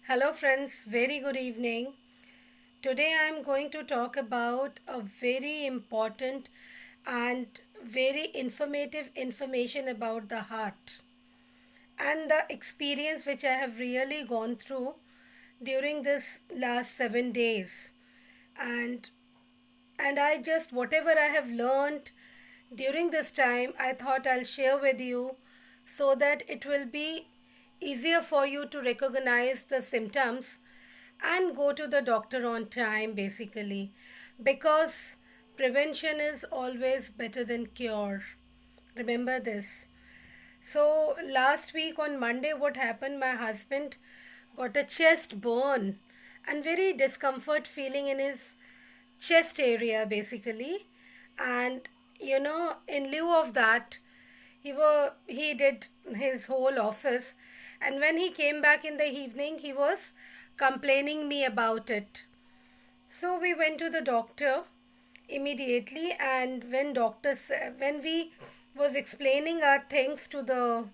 Hello, friends. Very good evening. Today I am going to talk about a very important and very informative information about the heart and the experience which I have really gone through during this last 7 days. And and I just whatever I have learned during this time, I thought I'll share with you so that it will be easier for you to recognize the symptoms and go to the doctor on time, basically, because prevention is always better than cure. Remember this. So last week on Monday, what happened? My husband got a chest burn and very discomfort feeling in his chest area, basically. And in lieu of that, he did his whole office, and when he came back in the evening, he was complaining me about it. So we went to the doctor immediately, and when we was explaining our things to the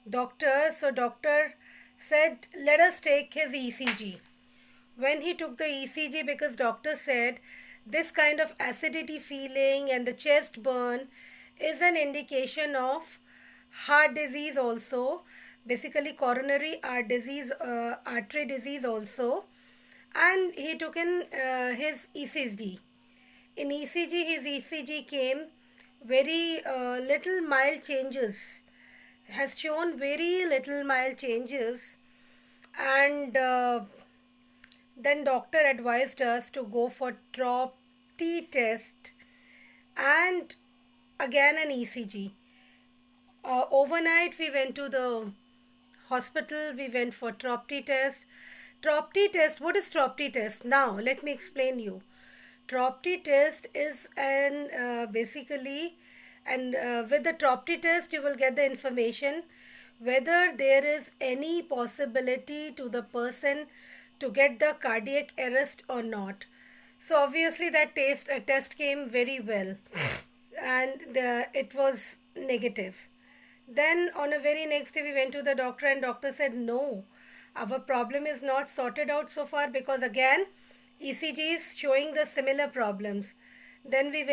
doctor, so doctor said let us take his ECG. When he took the ECG, because doctor said this kind of acidity feeling and the chest burn is an indication of heart disease also, basically coronary artery disease also. And he took in his ECG. In ECG, his ECG came very little mild changes, has shown very little mild changes. And then doctor advised us to go for trop T test and again an ECG. Overnight we went to the hospital, we went for trop T test. Trop T test, what is trop T test? Now let me explain you. Trop T test is an basically, and with the trop T test you will get the information whether there is any possibility to the person to get the cardiac arrest or not. So obviously that test came very well, and it was negative. Then on a very next day we went to the doctor, and doctor said no, our problem is not sorted out so far, because again ECG is showing the similar problems. Then we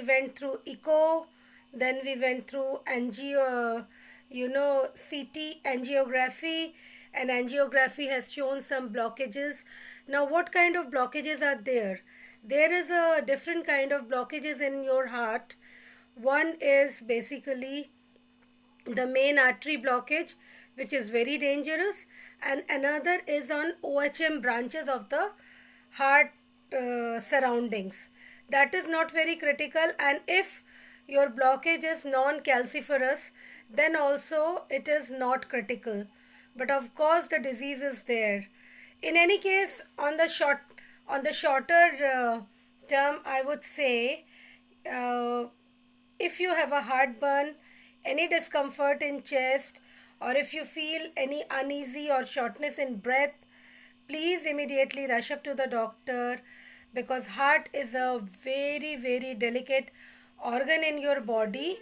went through echo, then we went through CT angiography, and angiography has shown some blockages. Now what kind of blockages are there? There is a different kind of blockages in your heart. One is basically the main artery blockage, which is very dangerous, and another is on OHM branches of the heart surroundings. That is not very critical, and if your blockage is non-calciferous, then also it is not critical. But of course the disease is there. In any case, on the shorter term, I would say, uh, if you have a heartburn, any discomfort in chest, or if you feel any uneasy or shortness in breath, please immediately rush up to the doctor, because heart is a very very delicate organ in your body,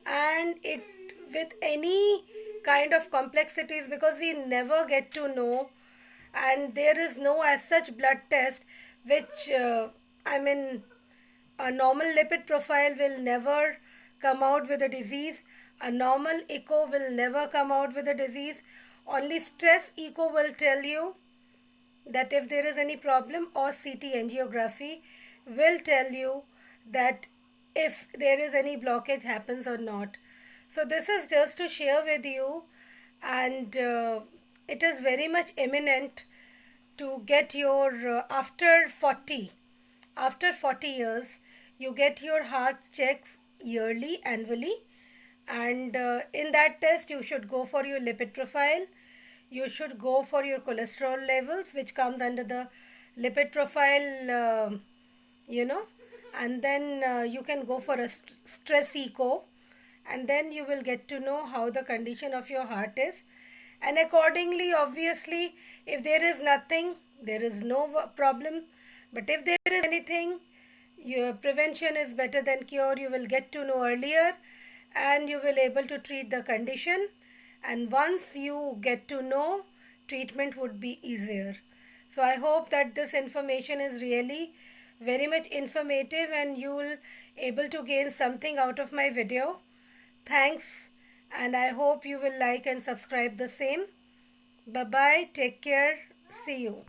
and it with any kind of complexities, because we never get to know, and there is no as such blood test which I mean, a normal lipid profile will never come out with a disease. A normal echo will never come out with a disease. Only stress echo will tell you that if there is any problem, or CT angiography will tell you that if there is any blockage happens or not. So this is just to share with you, and it is very much imminent to get your after 40 years you get your heart checks yearly, annually, and in that test you should go for your lipid profile, you should go for your cholesterol levels, which comes under the lipid profile, you know and then you can go for a stress echo, and then you will get to know how the condition of your heart is, and accordingly, obviously, if there is nothing, there is no problem, but if there is anything, your prevention is better than cure. You will get to know earlier, and you will able to treat the condition, and once you get to know, treatment would be easier. So I hope that this information is really very much informative and you will able to gain something out of my video. Thanks, and I hope you will like and subscribe the same. Bye bye, take care, see you.